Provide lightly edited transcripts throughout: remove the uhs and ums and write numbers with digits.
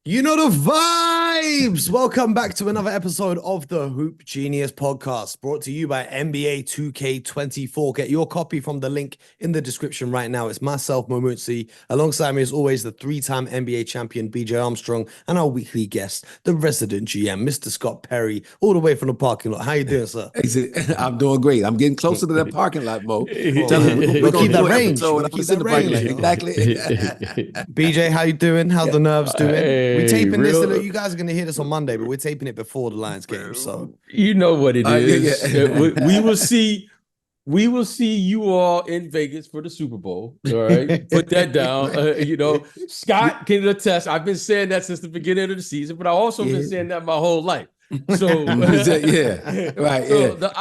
You know the vibes. Welcome back to another episode of the Hoop Genius podcast, brought to you by NBA 2K24. Get your copy from the link in the description right now. It's myself, Momutsi. Alongside me, as always, the three-time NBA champion BJ Armstrong, and our weekly guest, the resident GM, Mr. Scott Perry, all the way from the parking lot. How you doing, sir? I'm doing great. I'm getting closer to that parking lot, Mo. Oh Tell us, man, you we're gotta gonna keep that do an range. You episode. gotta I'm gonna keep sit that in the parking lot. range. Exactly. BJ, how you doing? How's the nerves doing? We're Hey, taping this. real. You guys are gonna hear this on Monday, but we're taping it before the Lions game. So You know what it Yeah, is. We yeah. will see. We will see you all in Vegas for the Super Bowl. All right, put that down. Scott can attest. I've been saying that since the beginning of the season, but I also been Yeah. saying that my whole life. So, Yeah. Right. so Yeah. the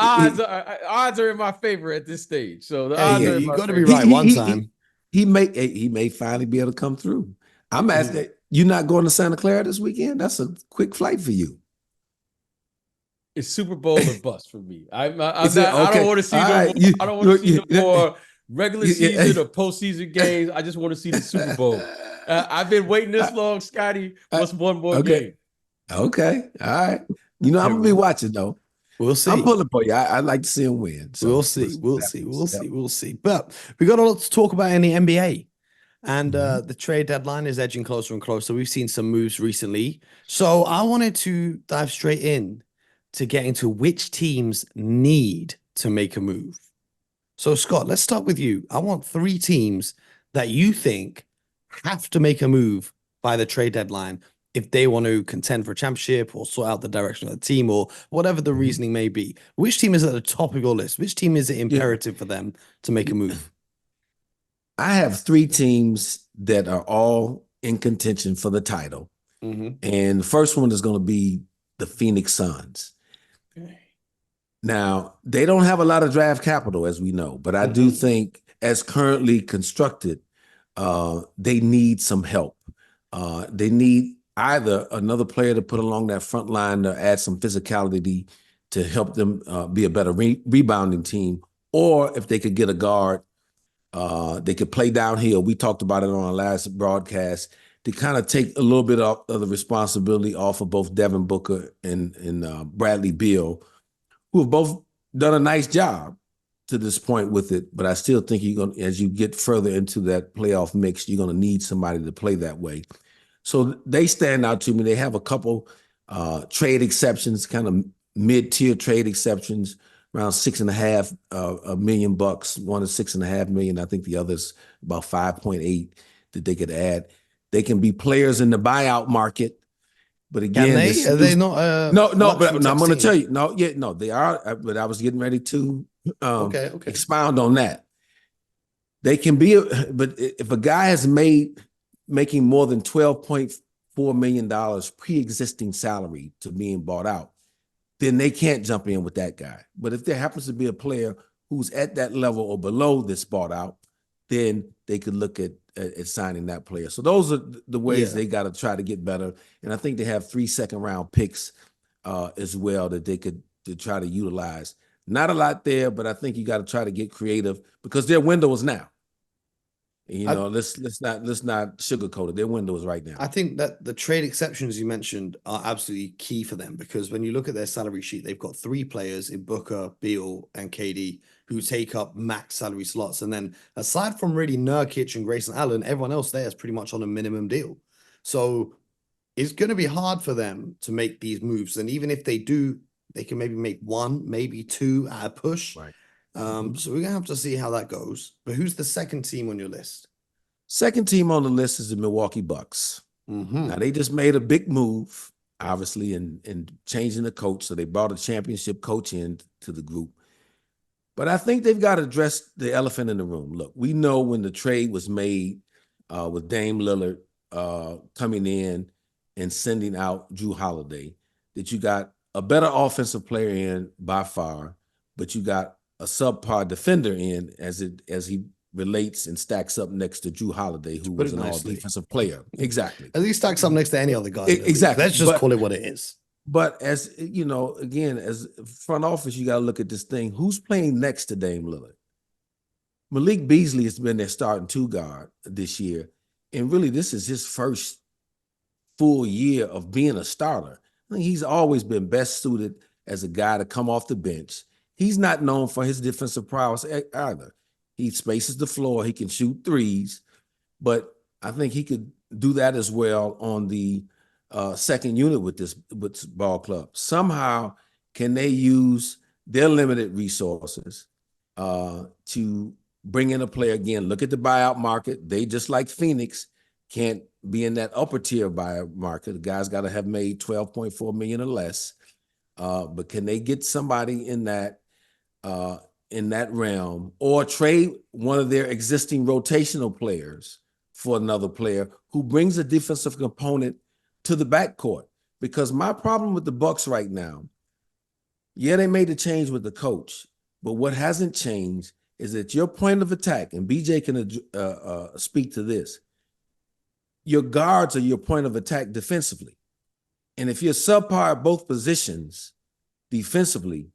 odds are in my favor at this stage. So the Hey, odds are in you my got to be favor. right one time. He may finally be able to come through. I'm asking you, not going to Santa Clara this weekend? That's a quick flight for you. It's Super Bowl or bust for me. I'm not. Okay. I don't want to see All no. right. I don't want to see no more regular season or postseason games. I just want to see the Super Bowl. I've been waiting this long, Scotty. What's one more game? Okay. All right. I'm gonna be watching though. We'll see. I'm pulling for you. I'd like to see him win. So We'll see. We'll see. But we got a lot to talk about in the NBA. And the trade deadline is edging closer and closer. We've seen some moves recently. So I wanted to dive straight in to get into which teams need to make a move. So, Scott, let's start with you. I want three teams that you think have to make a move by the trade deadline if they want to contend for a championship or sort out the direction of the team or whatever the reasoning may be. Which team is at the top of your list? Which team is it imperative for them to make a move? I have three teams that are all in contention for the title. And the first one is going to be the Phoenix Suns. Now, they don't have a lot of draft capital, as we know, but I do think, as currently constructed, they need some help. They need either another player to put along that front line to add some physicality to help them be a better rebounding team, or if they could get a guard, they could play downhill. We talked about it on our last broadcast to kind of take a little bit of the responsibility off of both Devin Booker and Bradley Beal, who have both done a nice job to this point with it. But I still think as you get further into that playoff mix, you're going to need somebody to play that way. So they stand out to me. They have a couple trade exceptions, kind of mid-tier trade exceptions, around $6.5 million. One is $6.5 million. I think the other's about 5.8 that they could add. They can be players in the buyout market. But again, are they not? No, but I'm going to tell you. No, they are. But I was getting ready to expound on that. They can be, but if a guy has making more than $12.4 million pre-existing salary to being bought out, then they can't jump in with that guy. But if there happens to be a player who's at that level or below this bought out, then they could look at signing that player. So those are the ways they got to try to get better. And I think they have 3 second-round picks as well that they could try to utilize. Not a lot there, but I think you got to try to get creative because their window is now. Let's not sugarcoat it. Their window is right now. I think that the trade exceptions you mentioned are absolutely key for them because when you look at their salary sheet, they've got 3 players in Booker, Beal, and KD who take up max salary slots. And then aside from really Nurkic and Grayson Allen, everyone else there is pretty much on a minimum deal. So it's going to be hard for them to make these moves. And even if they do, they can maybe make 1, maybe 2 at a push. Right. So we're going to have to see how that goes. But who's the second team on your list? Second team on the list is the Milwaukee Bucks. Now, they just made a big move, obviously, in changing the coach. So they brought a championship coach in to the group. But I think they've got to address the elephant in the room. Look, we know when the trade was made with Dame Lillard coming in and sending out Jrue Holiday, that you got a better offensive player in by far, but you got a subpar defender in as he relates and stacks up next to Jrue Holiday, who was an all-defensive player. Exactly. At least stacks up next to any other guy. Exactly. Let's just call it what it is. But as again, as front office, you got to look at this thing. Who's playing next to Dame Lillard? Malik Beasley has been their starting 2 guard this year. And really, this is his first full year of being a starter. I think he's always been best suited as a guy to come off the bench. He's not known for his defensive prowess either. He spaces the floor. He can shoot threes, but I think he could do that as well on the second unit with this ball club. Somehow, can they use their limited resources to bring in a player again? Look at the buyout market. They, just like Phoenix, can't be in that upper tier buyout market. The guys got to have made $12.4 million or less. But can they get somebody in that realm, or trade one of their existing rotational players for another player who brings a defensive component to the backcourt? Because my problem with the Bucks right now, yeah, they made a change with the coach, but what hasn't changed is that your point of attack, and BJ can speak to this, your guards are your point of attack defensively. And if you're subpar at both positions defensively,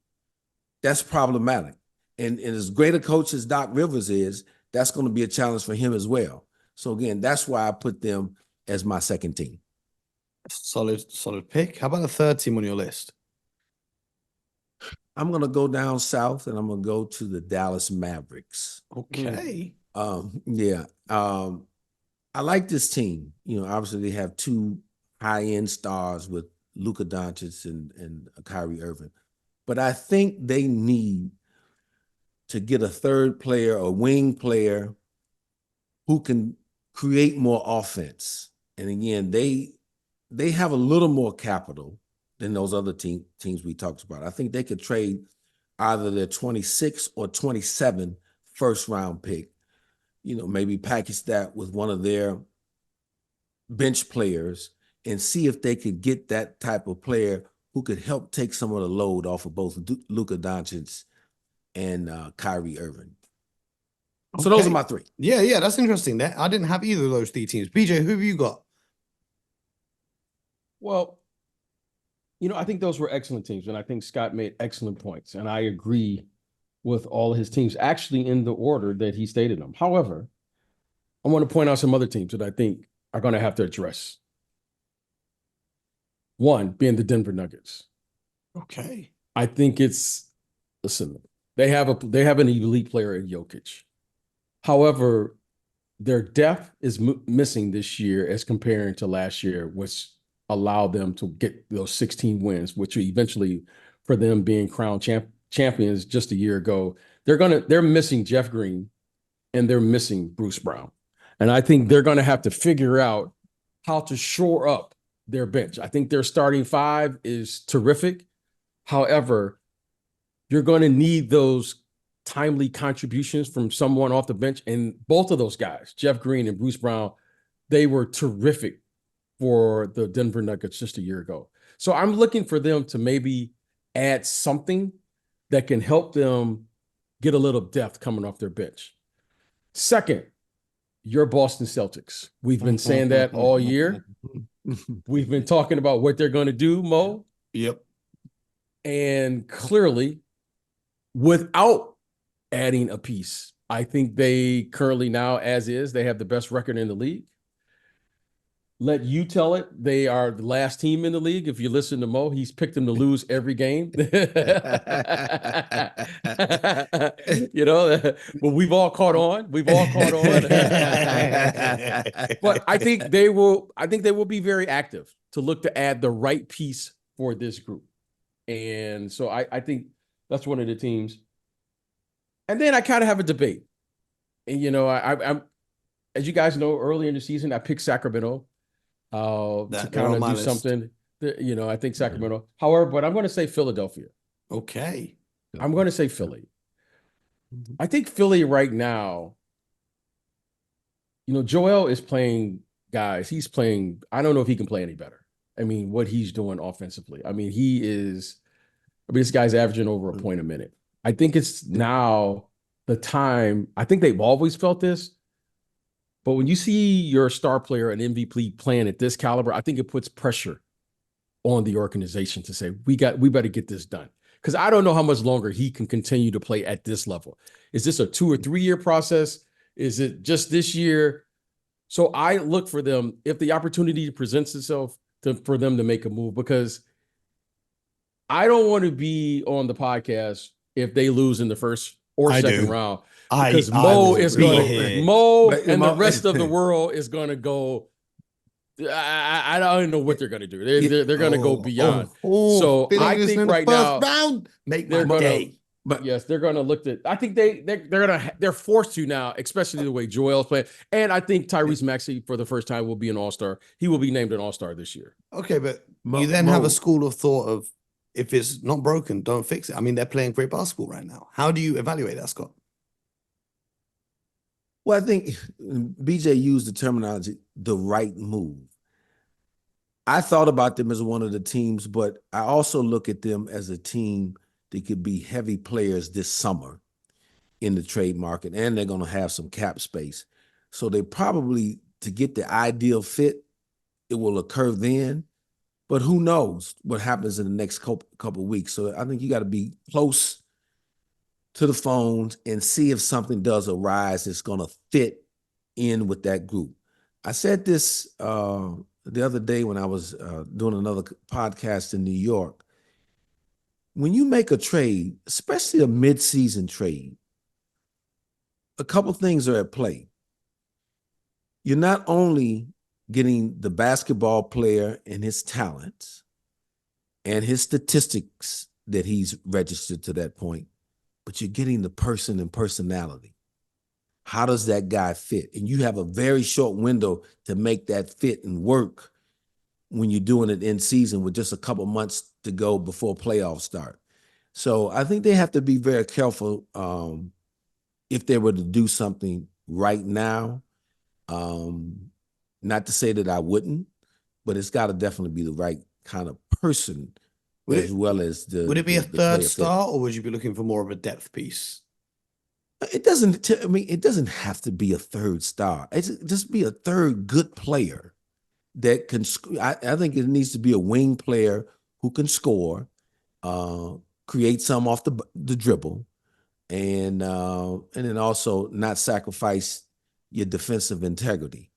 that's problematic. And as great a coach as Doc Rivers is, that's going to be a challenge for him as well. So again, that's why I put them as my second team. Solid pick. How about the third team on your list? I'm going to go down south, and I'm going to go to the Dallas Mavericks. Okay. I like this team. Obviously they have two high-end stars with Luka Doncic and Kyrie Irving. But I think they need to get a third player, a wing player, who can create more offense. And again, they have a little more capital than those other teams we talked about. I think they could trade either their 26 or 27 first-round pick, maybe package that with one of their bench players and see if they could get that type of player who could help take some of the load off of both Luka Doncic and Kyrie Irving. So those are my three. Yeah, that's interesting. I didn't have either of those three teams. BJ, who have you got? Well, I think those were excellent teams, and I think Scott made excellent points, and I agree with all of his teams, actually in the order that he stated them. However, I want to point out some other teams that I think are going to have to address. One being the Denver Nuggets. Okay. I think listen, they have an elite player in Jokic. However, their depth is missing this year as comparing to last year, which allowed them to get those 16 wins, which eventually, for them being crowned champions just a year ago, they're missing Jeff Green and they're missing Bruce Brown. And I think they're going to have to figure out how to shore up their bench. I think their starting five is terrific. However, you're going to need those timely contributions from someone off the bench. And both of those guys, Jeff Green and Bruce Brown, they were terrific for the Denver Nuggets just a year ago. So I'm looking for them to maybe add something that can help them get a little depth coming off their bench. Second, your Boston Celtics. We've been saying that all year. We've been talking about what they're going to do, Mo. Yep. And clearly, without adding a piece, I think they currently now, as is, they have the best record in the league. Let you tell it. They are the last team in the league. If you listen to Mo, he's picked them to lose every game. But we've all caught on. But I think they will be very active to look to add the right piece for this group. And so I think that's one of the teams. And then I kind of have a debate. And I'm, as you guys know, earlier in the season, I picked Sacramento. To kind of do something, I think Sacramento. However, but I'm going to say Philadelphia. Okay. I'm going to say Philly. I think Philly right now, Joel is playing guys. He's playing. I don't know if he can play any better. I mean, what he's doing offensively. I mean, this guy's averaging over a point a minute. I think it's now the time. I think they've always felt this. But when you see your star player, an MVP, playing at this caliber, I think it puts pressure on the organization to say, we better get this done. Because I don't know how much longer he can continue to play at this level. Is this a 2 or 3 year process? Is it just this year? So I look for them if the opportunity presents itself for them to make a move, because I don't want to be on the podcast if they lose in the first or I second do. round, I because I Mo will is be going to here. Mo But, and the Mo- rest of the world is going to go. I don't know what they're going to do. They're going to go beyond. So Philly I losing think in the right first now round. Make my they're going to. day. But Yes, they're going to look at. I think they're forced to now, especially the way Joel's playing, and I think Tyrese Maxey for the first time will be an All-Star. He will be named an All-Star this year. Okay, but Mo, you then have a Mo, school of thought of if it's not broken, don't fix it. I mean, they're playing great basketball right now. How do you evaluate that, Scott? well, I think BJ used the terminology, the right move. I thought about them as one of the teams, but I also look at them as a team that could be heavy players this summer in the trade market, and they're going to have some cap space. So they probably, to get the ideal fit, it will occur then. But who knows what happens in the next couple of weeks. So I think you got to be close to the phones and see if something does arise that's going to fit in with that group. I said this the other day when I was doing another podcast in New York. When you make a trade, especially a mid-season trade, a couple things are at play. You're not only getting the basketball player and his talents and his statistics that he's registered to that point, but you're getting the person and personality. How does that guy fit? And you have a very short window to make that fit and work when you're doing it in season with just a couple months to go before playoffs start. So I think they have to be very careful if they were to do something right now. Not to say that I wouldn't, but it's got to definitely be the right kind of person as well as the. Would it be a the third player fit. star, or would you be looking for more of a depth piece? It doesn't. I mean, it doesn't have to be a third star. It's just be a third good player that can. I think it needs to be a wing player who can score, create some off the dribble, and then also not sacrifice your defensive integrity.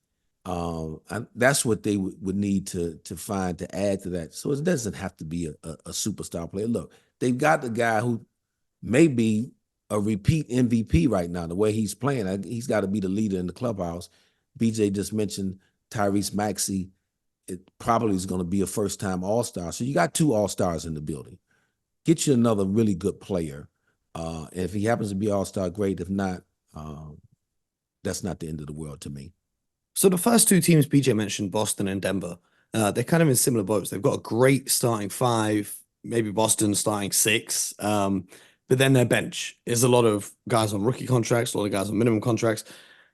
That's what they would need to find to add to that. So it doesn't have to be a superstar player. Look, they've got the guy who may be a repeat MVP right now. The way he's playing, he's got to be the leader in the clubhouse. BJ just mentioned Tyrese Maxey. It probably is going to be a first-time All-Star. So you got two All-Stars in the building. Get you another really good player. And if he happens to be All-Star, great. If not, that's not the end of the world to me. So the first two teams BJ mentioned, Boston and Denver, they're kind of in similar boats. They've got a great starting five, maybe Boston starting six, but then their bench is a lot of guys on rookie contracts, a lot of guys on minimum contracts.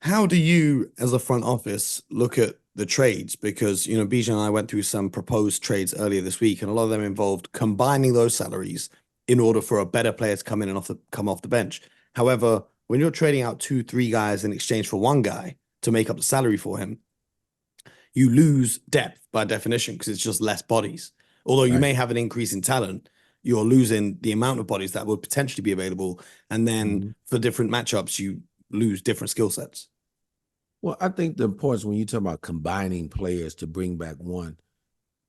How do you, as a front office, look at the trades? Because, BJ and I went through some proposed trades earlier this week, and a lot of them involved combining those salaries in order for a better player to come in and come off the bench. However, when you're trading out 2, 3 guys in exchange for one guy to make up the salary for him, you lose depth by definition because it's just less bodies. Although you may have an increase in talent, you're losing the amount of bodies that would potentially be available. And then for different matchups, you lose different skill sets. Well, I think the importance when you talk about combining players to bring back one,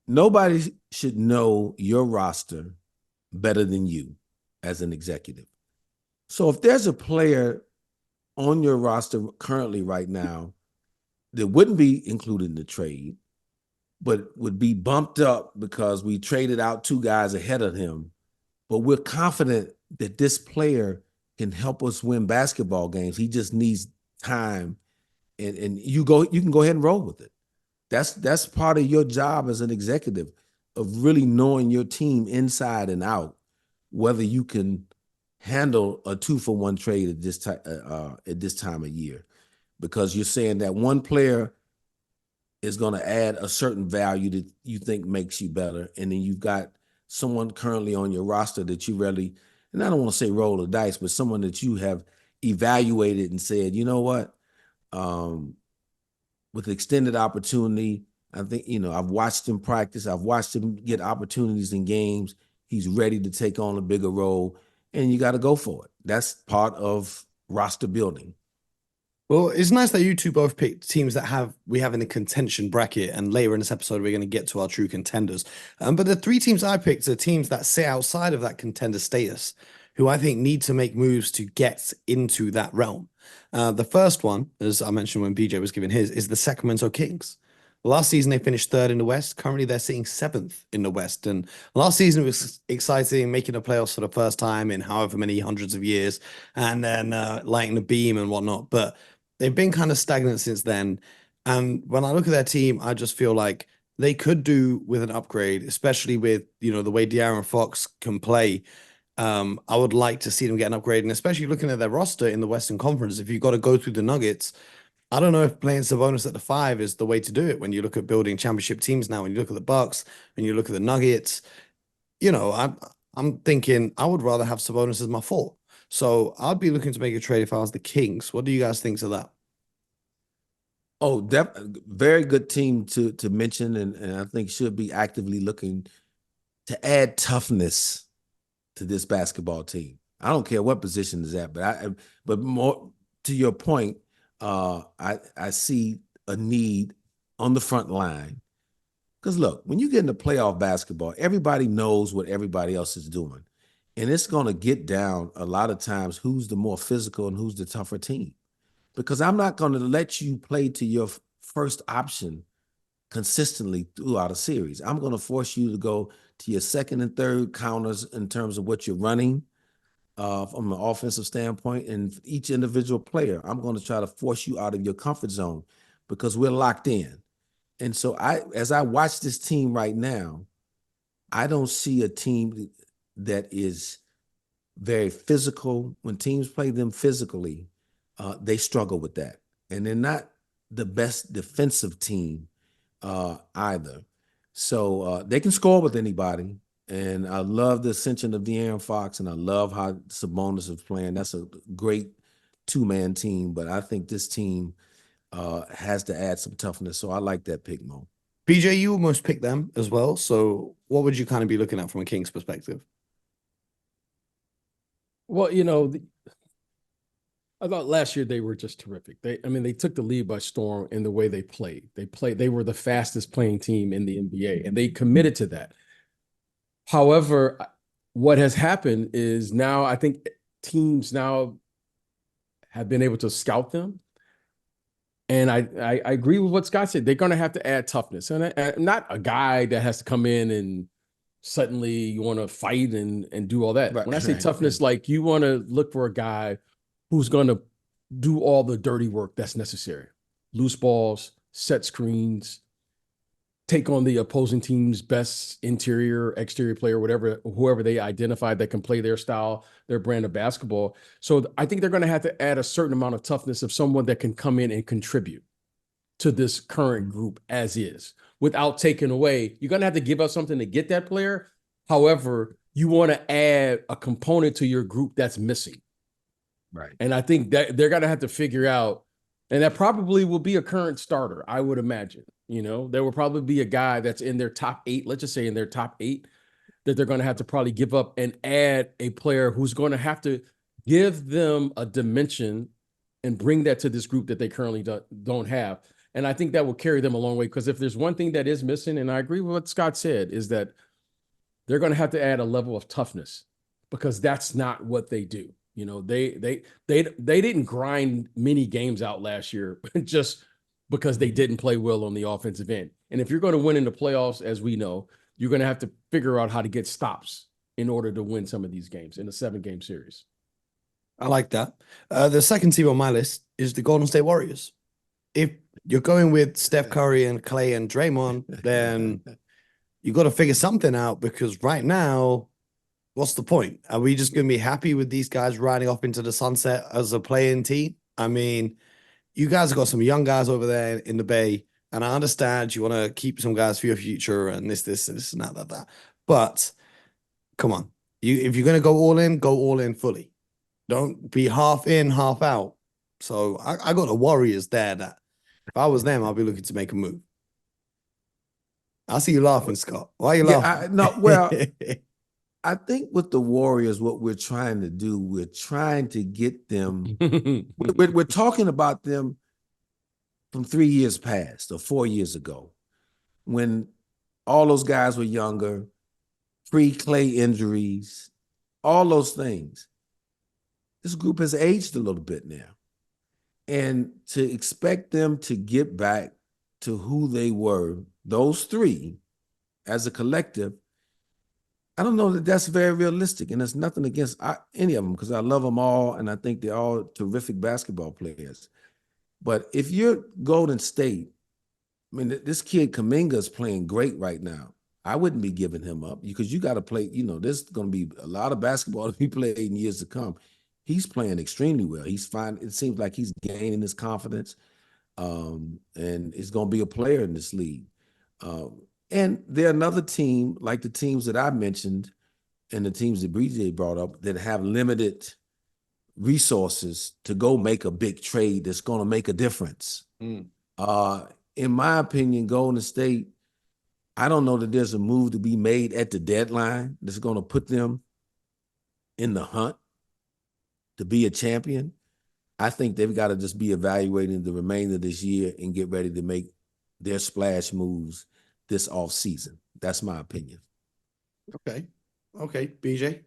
nobody should know your roster better than you as an executive. So if there's a player on your roster currently right now that wouldn't be included in the trade, but would be bumped up because we traded out 2 guys ahead of him, but we're confident that this player can help us win basketball games. He just needs time, and you can go ahead and roll with it. That's part of your job as an executive, of really knowing your team inside and out, whether you can handle a 2-for-1 trade at this time of year, because you're saying that one player is going to add a certain value that you think makes you better, and then you've got someone currently on your roster that you really, and I don't want to say roll the dice, but someone that you have evaluated and said, you know what, with extended opportunity, I think, I've watched him practice. I've watched him get opportunities in games. He's ready to take on a bigger role, and you got to go for it. That's part of roster building. Well, it's nice that you two both picked teams that we have in the contention bracket, and later in this episode we're going to get to our true contenders. But the three teams I picked are teams that sit outside of that contender status, who I think need to make moves to get into that realm. The first one, as I mentioned when BJ was giving his, is the Sacramento Kings. Last season they finished third in the West. Currently they're sitting seventh in the West. And last season it was exciting, making the playoffs for the first time in however many hundreds of years, and then lighting the beam and whatnot. But they've been kind of stagnant since then. And when I look at their team, I just feel like they could do with an upgrade, especially with, the way De'Aaron Fox can play. I would like to see them get an upgrade, and especially looking at their roster in the Western Conference, if you've got to go through the Nuggets, I don't know if playing Sabonis at the 5 is the way to do it when you look at building championship teams now. When you look at the Bucks, when you look at the Nuggets, I'm thinking I would rather have Sabonis as my 4. So I'd be looking to make a trade if I was the Kings. What do you guys think of that? Oh, very good team to mention, and I think should be actively looking to add toughness to this basketball team. I don't care what position is at, but more to your point, I see a need on the front line. Because look, when you get into playoff basketball, everybody knows what everybody else is doing. And it's going to get down a lot of times who's the more physical and who's the tougher team. Because I'm not going to let you play to your first option consistently throughout a series. I'm going to force you to go to your second and third counters in terms of what you're running from an offensive standpoint. And each individual player, I'm going to try to force you out of your comfort zone because we're locked in. And so as I watch this team right now, I don't see a team that is very physical. When teams play them physically, they struggle with that. And they're not the best defensive team either. So they can score with anybody. And I love the ascension of De'Aaron Fox, and I love how Sabonis is playing. That's a great two-man team, but I think this team has to add some toughness. So I like that pick, Mo. BJ, you almost picked them as well. So what would you kind of be looking at from a Kings perspective? Well, I thought last year they were just terrific. They took the lead by storm in the way they played. They were the fastest playing team in the NBA, and they committed to that. However, what has happened is now I think teams now have been able to scout them. And I agree with what Scott said. They're going to have to add toughness, and not a guy that has to come in and suddenly you want to fight and do all that. Right, when I say toughness, like you want to look for a guy who's going to do all the dirty work that's necessary. Loose balls, set screens, take on the opposing team's best interior, exterior player, whoever they identify that can play their style, their brand of basketball. So I think they're going to have to add a certain amount of toughness of someone that can come in and contribute to this current group as is without taking away. You're going to have to give up something to get that player. However, you want to add a component to your group that's missing. Right. And I think that they're going to have to figure out, and that probably will be a current starter, I would imagine. There will probably be a guy that's in their top 8, let's just say in their top 8, that they're going to have to probably give up and add a player who's going to have to give them a dimension and bring that to this group that they currently don't have. And I think that will carry them a long way, because if there's one thing that is missing, and I agree with what Scott said, is that they're going to have to add a level of toughness, because that's not what they do. They didn't grind many games out last year just because they didn't play well on the offensive end. And if you're going to win in the playoffs, as we know, you're going to have to figure out how to get stops in order to win some of these games in a 7-game series. I like that. The second team on my list is the Golden State Warriors. If you're going with Steph Curry and Clay and Draymond, then you got to figure something out, because right now, what's the point? Are we just going to be happy with these guys riding off into the sunset as a playing team? I mean, you guys have got some young guys over there in the Bay, and I understand you want to keep some guys for your future and this, and that. But come on, if you're going to go all in fully. Don't be half in, half out. So I got the Warriors there. That if I was them, I'd be looking to make a move. I see you laughing, Scott. Why are you laughing? No, well, I think with the Warriors, what we're trying to do, we're trying to get them. We're talking about them from 3 years past or 4 years ago, when all those guys were younger, pre-Clay injuries, all those things. This group has aged a little bit now. And to expect them to get back to who they were, those three, as a collective, I don't know that that's very realistic. And there's nothing against any of them, because I love them all, and I think they're all terrific basketball players. But if you're Golden State, I mean, this kid Kuminga is playing great right now. I wouldn't be giving him up, because you got to play, there's going to be a lot of basketball to be played in years to come. He's playing extremely well. He's fine. It seems like he's gaining his confidence, and he's going to be a player in this league. And they're another team, like the teams that I mentioned and the teams that BJ brought up, that have limited resources to go make a big trade that's going to make a difference. In my opinion, Golden State, I don't know that there's a move to be made at the deadline that's going to put them in the hunt to be a champion. I think they've got to just be evaluating the remainder of this year and get ready to make their splash moves this off season. That's my opinion. Okay, BJ.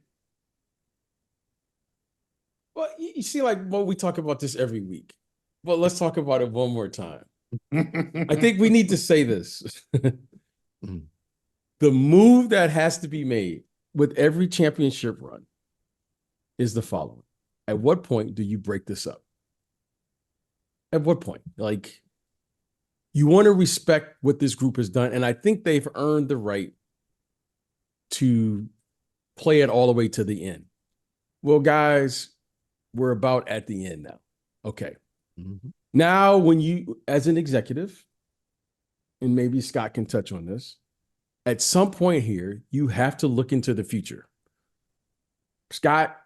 Well, you see, we talk about this every week, but let's talk about it one more time. I think we need to say this. The move that has to be made with every championship run is the following. At what point do you break this up? At what point? You want to respect what this group has done, and I think they've earned the right to play it all the way to the end. Well, guys, we're about at the end now. Okay. Now, when you, as an executive, and maybe Scott can touch on this, at some point here, you have to look into the future. Scott,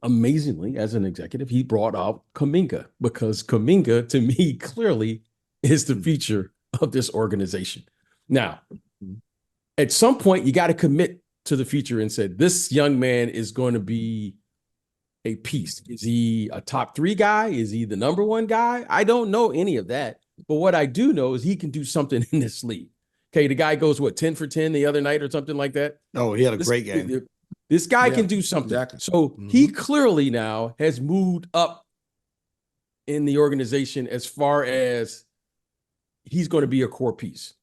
amazingly, as an executive, he brought out Kuminga, because Kuminga, to me, clearly is the future of this organization. Now, at some point, you got to commit to the future and say, this young man is going to be a piece. Is he a top 3 guy? Is he the number 1 guy? I don't know any of that. But what I do know is he can do something in this league. Okay, the guy goes, 10 for 10 the other night or something like that? Oh, he had a great game. This guy can do something. Exactly. So he clearly now has moved up in the organization as far as he's going to be a core piece.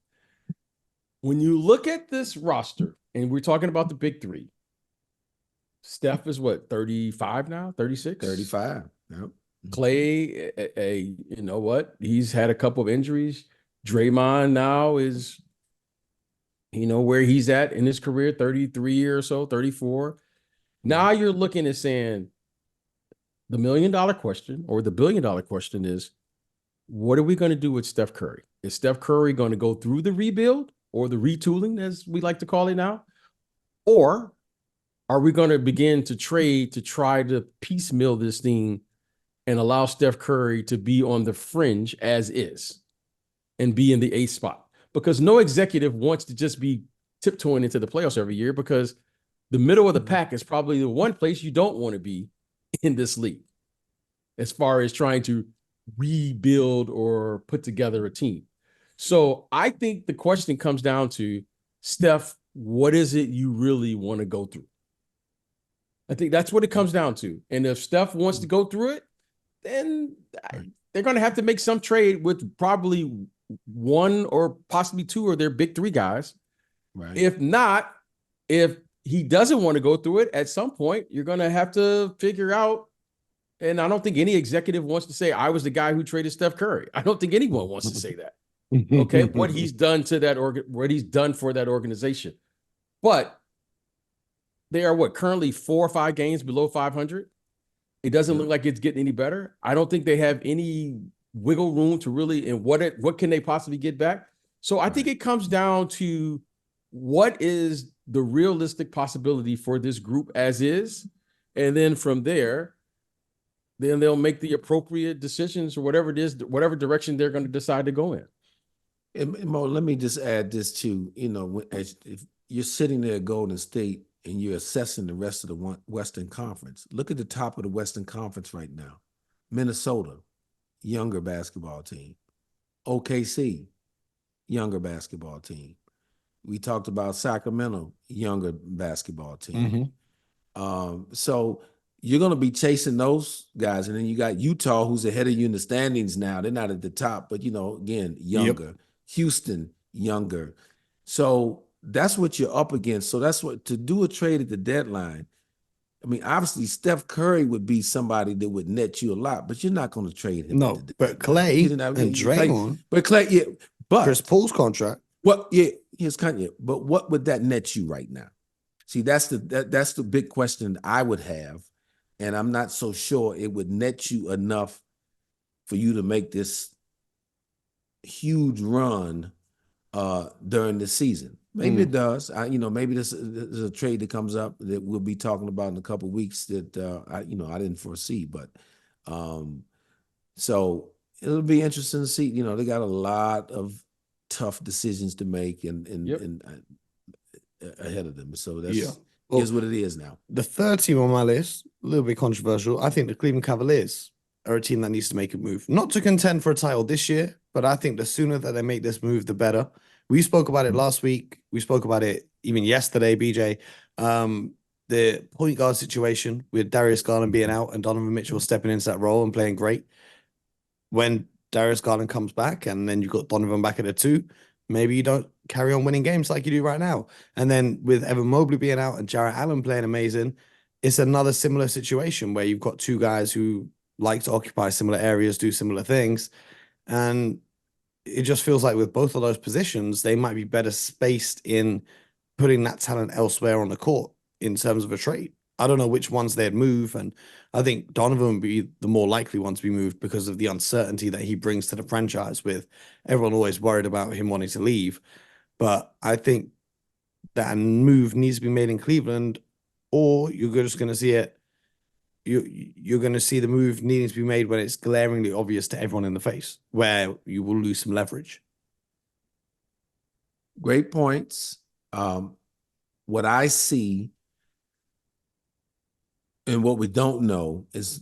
When you look at this roster, and we're talking about the big 3, Steph is 35 now, 36? 35. Yep. Clay, you know what? He's had a couple of injuries. Draymond now is, where he's at in his career, 33 or so, 34. Now you're looking at saying the $1 million question, or the $1 billion question, is, what are we going to do with Steph Curry? Is Steph Curry going to go through the rebuild, or the retooling, as we like to call it now? Or are we going to begin to trade to try to piecemeal this thing and allow Steph Curry to be on the fringe as is and be in the 8th spot? Because no executive wants to just be tiptoeing into the playoffs every year, because the middle of the pack is probably the one place you don't want to be in this league as far as trying to rebuild or put together a team. So I think the question comes down to, Steph, what is it you really want to go through? I think that's what it comes down to. And if Steph wants to go through it, then they're going to have to make some trade with probably 1 or possibly 2 of their big 3 guys. Right. If not, if he doesn't want to go through it, at some point, you're going to have to figure out. And I don't think any executive wants to say, I was the guy who traded Steph Curry. I don't think anyone wants to say that. Okay, what he's done to that what he's done for that organization. But they are currently 4 or 5 games below 500. It doesn't look like it's getting any better. I don't think they have any wiggle room to really, and what can they possibly get back? So I think it comes down to, what is the realistic possibility for this group as is? And then from there, then they'll make the appropriate decisions, or whatever it is, whatever direction they're going to decide to go in. And Mo, let me just add this too. If you're sitting there at Golden State, and you're assessing the rest of the Western Conference, look at the top of the Western Conference right now. Minnesota, younger basketball team. OKC, younger basketball team. We talked about Sacramento, younger basketball team. So you're going to be chasing those guys. And then you got Utah, who's ahead of you in the standings now. They're not at the top, but, again, younger. Yep. Houston, younger. So that's what you're up against. So that's what, to do a trade at the deadline, I mean, obviously, Steph Curry would be somebody that would net you a lot, but you're not going to trade him. No, but Clay and Draymond. But Clay, yeah. But Chris Paul's contract. What? Yeah, his contract. But what would that net you right now? See, that's the big question I would have, and I'm not so sure it would net you enough for you to make this huge run during the season. Maybe it does. Maybe this is a trade that comes up that we'll be talking about in a couple of weeks that I didn't foresee. But so it'll be interesting to see. They got a lot of tough decisions to make and ahead of them. So that's is what it is now. The third team on my list, a little bit controversial. I think the Cleveland Cavaliers are a team that needs to make a move. Not to contend for a title this year, but I think the sooner that they make this move, the better. We spoke about it last week. We spoke about it even yesterday, BJ. The point guard situation with Darius Garland being out and Donovan Mitchell stepping into that role and playing great. When Darius Garland comes back and then you've got Donovan back at the 2, maybe you don't carry on winning games like you do right now. And then with Evan Mobley being out and Jarrett Allen playing amazing, it's another similar situation where you've got 2 guys who like to occupy similar areas, do similar things. And it just feels like with both of those positions, they might be better spaced in putting that talent elsewhere on the court in terms of a trade. I don't know which ones they'd move, and I think Donovan would be the more likely one to be moved because of the uncertainty that he brings to the franchise, with everyone always worried about him wanting to leave. But I think that move needs to be made in Cleveland, or you're just going to see it. You're going to see the move needing to be made when it's glaringly obvious to everyone in the face, where you will lose some leverage. Great points. What I see and what we don't know is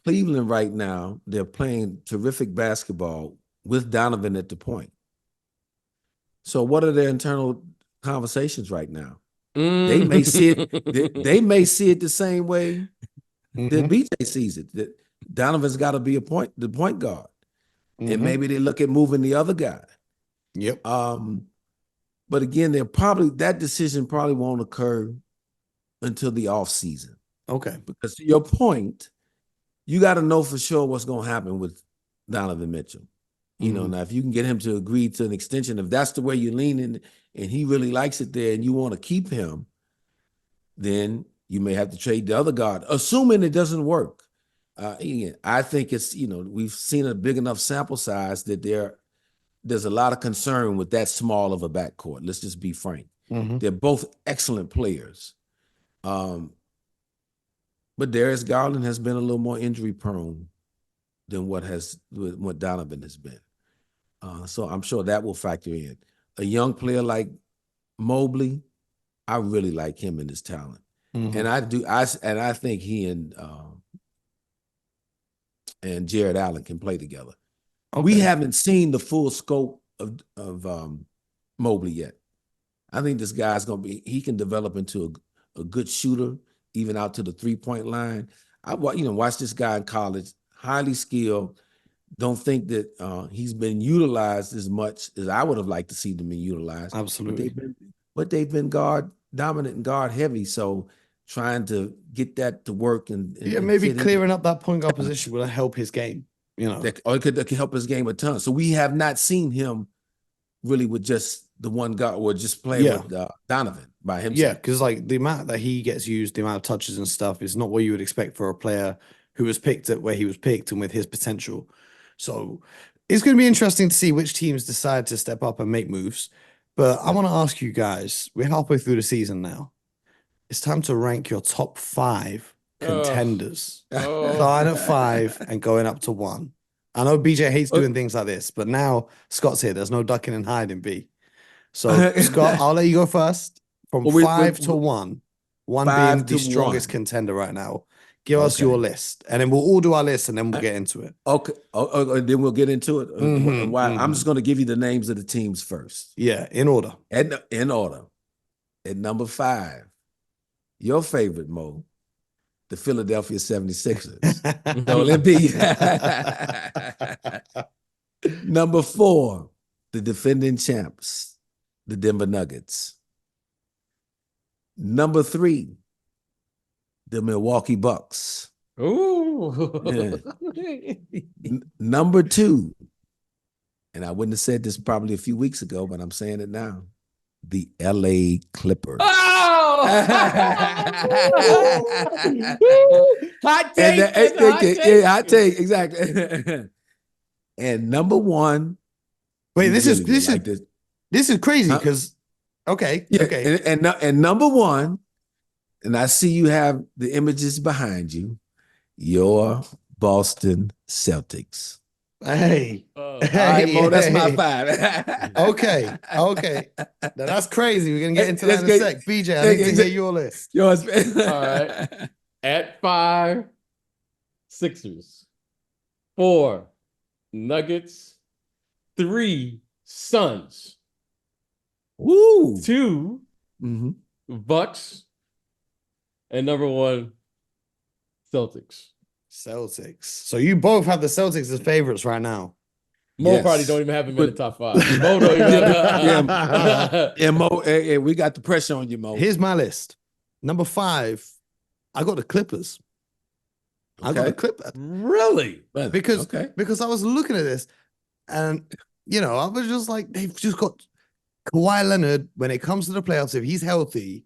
Cleveland right now, they're playing terrific basketball with Donovan at the point. So what are their internal conversations right now? They may see it. They may see it the same way that BJ sees it. That Donovan's got to be the point guard, and maybe they look at moving the other guy. Yep. But again, that decision probably won't occur until the off season. Okay. Because to your point, you got to know for sure what's going to happen with Donovan Mitchell. Now if you can get him to agree to an extension, if that's the way you're leaning and he really likes it there and you want to keep him, then you may have to trade the other guard, assuming it doesn't work. I think it's, we've seen a big enough sample size that there's a lot of concern with that small of a backcourt. Let's just be frank. They're both excellent players. But Darius Garland has been a little more injury prone than what Donovan has been. So I'm sure that will factor in. A young player like Mobley, I really like him and his talent. And I think he and Jared Allen can play together. Okay. We haven't seen the full scope of Mobley yet. I think this guy's he can develop into a good shooter, even out to the 3-point line. I watched this guy in college, highly skilled. Don't think that he's been utilized as much as I would have liked to see them being utilized. Absolutely. But they've been guard dominant and guard heavy. So trying to get that to work and maybe clearing up that point guard position will help his game. That could help his game a ton. So we have not seen him really with just the one guy or just playing with Donovan by himself. Yeah, because like the amount that he gets used, the amount of touches and stuff is not what you would expect for a player who was picked at where he was picked and with his potential. So it's going to be interesting to see which teams decide to step up and make moves. But I want to ask you guys, we're halfway through the season now. It's time to rank your top 5 contenders. Starting at 5 and going up to 1. I know BJ hates doing things like this, but now Scott's here. There's no ducking and hiding, B. So Scott, I'll let you go first. from Well, 5 to 1, one 5 being the to strongest 1. contender right now. Give us your Okay. list, and then we'll all do our list, and then we'll get into it. Okay. Then we'll get into it. And why? I'm just going to give you the names of the teams first. Yeah, in order. In order. At number 5, your favorite, Mo, the Philadelphia 76ers. So let me. Number 4, the defending champs, the Denver Nuggets. Number 3, the Milwaukee Bucks. Ooh. Yeah. Number 2, and I wouldn't have said this probably a few weeks ago, but I'm saying it now, the LA Clippers. Oh! Hot take. That's a hot take. Yeah, hot take, exactly. And number 1. Wait, you this really is would like this is crazy Huh? because okay, Yeah, okay. and number 1, and I see you have the images behind you, your Boston Celtics. Hey, All right, Mo, that's my 5. Okay. Now that's crazy. We're gonna get into that in a Let's sec. BJ, I need to hear your list. Yours. All right. At 5, Sixers. 4, Nuggets. 3, Suns. Woo. 2, Mhm. Bucks. And number 1, Celtics. Celtics. So you both have the Celtics as favorites right now. Mo Yes. probably don't even have him in the But- top 5. Mo don't even have Yeah, Mo, hey, we got the pressure on you, Mo. Here's my list. Number 5, I got the Clippers. I got the Clippers Really? because I was looking at this, and I was just like, they've just got Kawhi Leonard. When it comes to the playoffs, if he's healthy,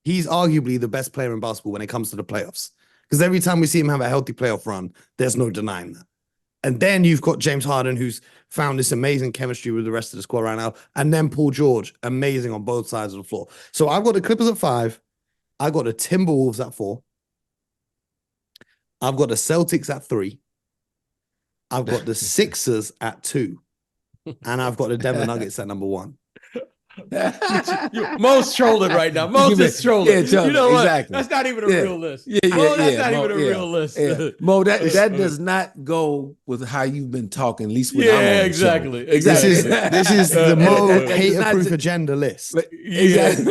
he's arguably the best player in basketball when it comes to the playoffs. Because every time we see him have a healthy playoff run, there's no denying that. And then you've got James Harden, who's found this amazing chemistry with the rest of the squad right now. And then Paul George, amazing on both sides of the floor. So I've got the Clippers at 5. I got the Timberwolves at 4. I've got the Celtics at 3. I've got the Sixers at 2. And I've got the Denver Nuggets at number 1. Mo's trolling right now. Mo's just trolling. Yeah, you know what? exactly. That's not even a real list. Yeah, Mo, that's not Mo, even a real list. Yeah. Mo, that does not go with how you've been talking, at least when I'm on the exactly. show. Exactly. This is the Mo that does hater-proof not- agenda list. Exactly.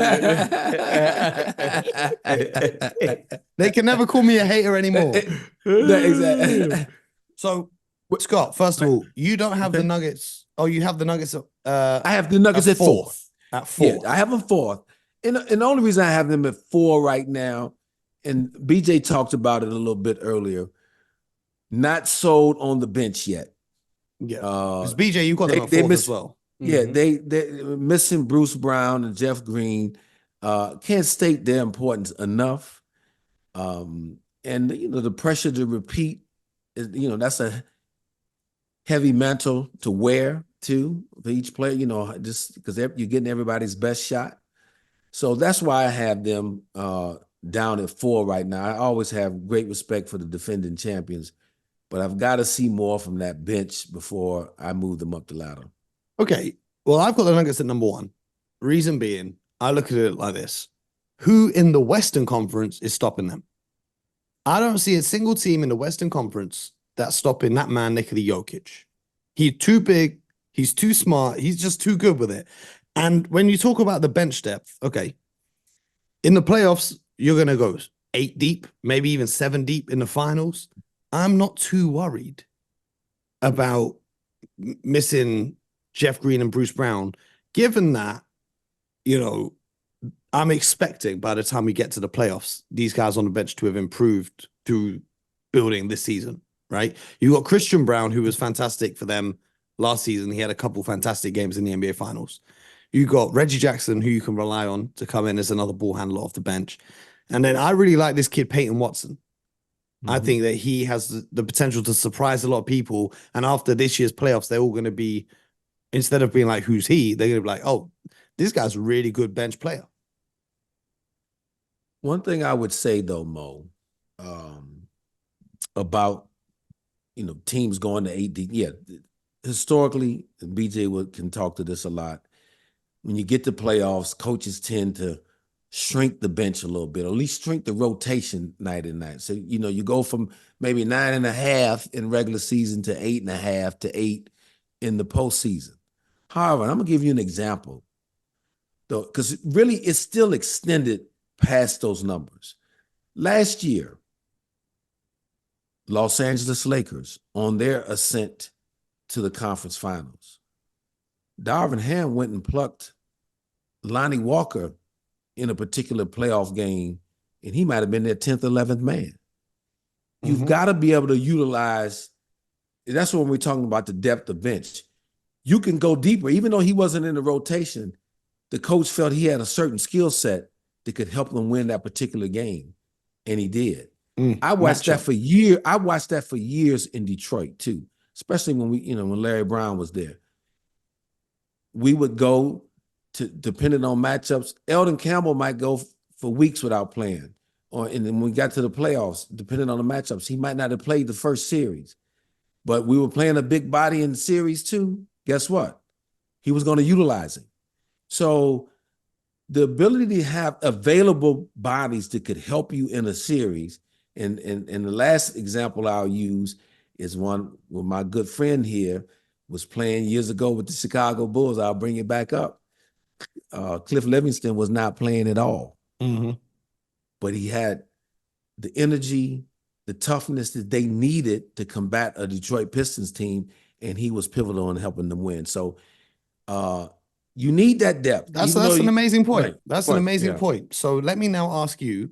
They can never call me a hater anymore. Exactly. So, Scott, first of all, you don't have the Nuggets. Oh, you have the Nuggets. I have the Nuggets at 4th. At 4. Yeah, I have them 4th. And the only reason I have them at 4 right now, and BJ talked about it a little bit earlier, not sold on the bench yet. Yeah. Because BJ, you got them at 4th as well. Yeah, they're missing Bruce Brown and Jeff Green. Can't state their importance enough. And the pressure to repeat is, that's a heavy mantle to wear too for each player, just because you're getting everybody's best shot. So that's why I have them down at 4 right now. I always have great respect for the defending champions, but I've got to see more from that bench before I move them up the ladder. Okay. Well, I've got the Nuggets at number 1. Reason being, I look at it like this. Who in the Western Conference is stopping them? I don't see a single team in the Western Conference that's stopping that man, Nikola Jokic. He's too big. He's too smart. He's just too good with it. And when you talk about the bench depth, okay, in the playoffs, you're going to go 8 deep, maybe even 7 deep in the finals. I'm not too worried about missing Jeff Green and Bruce Brown, given that, I'm expecting by the time we get to the playoffs, these guys on the bench to have improved through building this season, right? You got Christian Brown, who was fantastic for them last season. He had a couple fantastic games in the NBA Finals. You got Reggie Jackson, who you can rely on to come in as another ball handler off the bench. And then I really like this kid, Peyton Watson. I think that he has the potential to surprise a lot of people. And after this year's playoffs, they're all going to be, instead of being like, who's he? They're going to be like, oh, this guy's a really good bench player. One thing I would say though, Mo, about teams going to 8 deep. Yeah, historically, and BJ can talk to this a lot. when you get to playoffs, coaches tend to shrink the bench a little bit, or at least shrink the rotation night and night. So, you go from maybe 9.5 in regular season to 8.5 to 8 in the postseason. However, I'm going to give you an example, though, because really it's still extended past those numbers. Last year, Los Angeles Lakers, on their ascent to the conference finals, Darvin Ham went and plucked Lonnie Walker in a particular playoff game, and he might have been their 10th, 11th man. You've got to be able to utilize, that's when we're talking about the depth of bench. You can go deeper. Even though he wasn't in the rotation, the coach felt he had a certain skill set that could help them win that particular game, and he did. I watched that for years. I watched that for years in Detroit too, especially when when Larry Brown was there. We would go to, depending on matchups, Eldon Campbell might go for weeks without playing. And then when we got to the playoffs, depending on the matchups, he might not have played the first series. But we were playing a big body in the series too. Guess what? He was going to utilize him. So the ability to have available bodies that could help you in a series, and the last example I'll use is one where my good friend here was playing years ago with the Chicago Bulls. I'll bring it back up. Cliff Livingston was not playing at all, but he had the energy, the toughness that they needed to combat a Detroit Pistons team, and he was pivotal in helping them win. So you need that depth. That's an amazing point. Right. That's an amazing point. So let me now ask you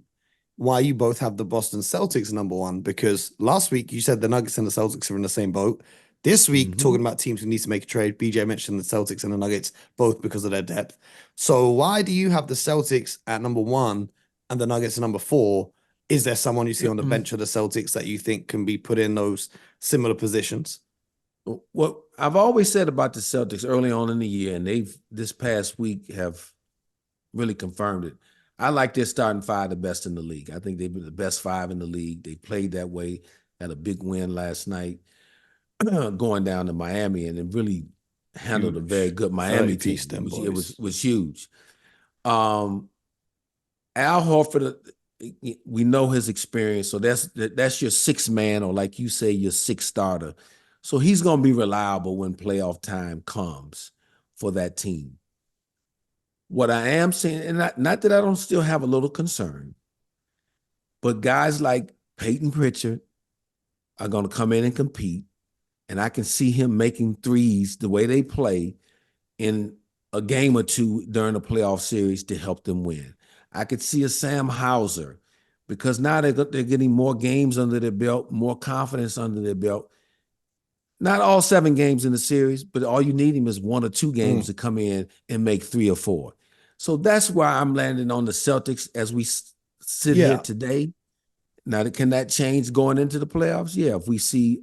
why you both have the Boston Celtics number one, because last week you said the Nuggets and the Celtics are in the same boat. This week, talking about teams who need to make a trade, BJ mentioned the Celtics and the Nuggets, both because of their depth. So why do you have the Celtics at number one and the Nuggets at number four? Is there someone you see on the bench of the Celtics that you think can be put in those similar positions? What I've always said about the Celtics early on in the year, and they've this past week have really confirmed it. I like their starting five the best in the league. I think they've been the best five in the league. They played that way, had a big win last night, going down to Miami, and it really handled a very good Miami team. It was huge. Al Horford, we know his experience, so that's your sixth man, or like you say, your sixth starter. So he's going to be reliable when playoff time comes for that team. What I am saying, and not that I don't still have a little concern, but guys like Peyton Pritchard are going to come in and compete, and I can see him making threes the way they play in a game or two during the playoff series to help them win. I could see a Sam Hauser, because now they're getting more games under their belt, more confidence under their belt. Not all 7 games in the series, but all you need him is 1 or 2 games to come in and make 3 or 4. So that's why I'm landing on the Celtics as we sit here today. Now, can that change going into the playoffs? Yeah, if we see,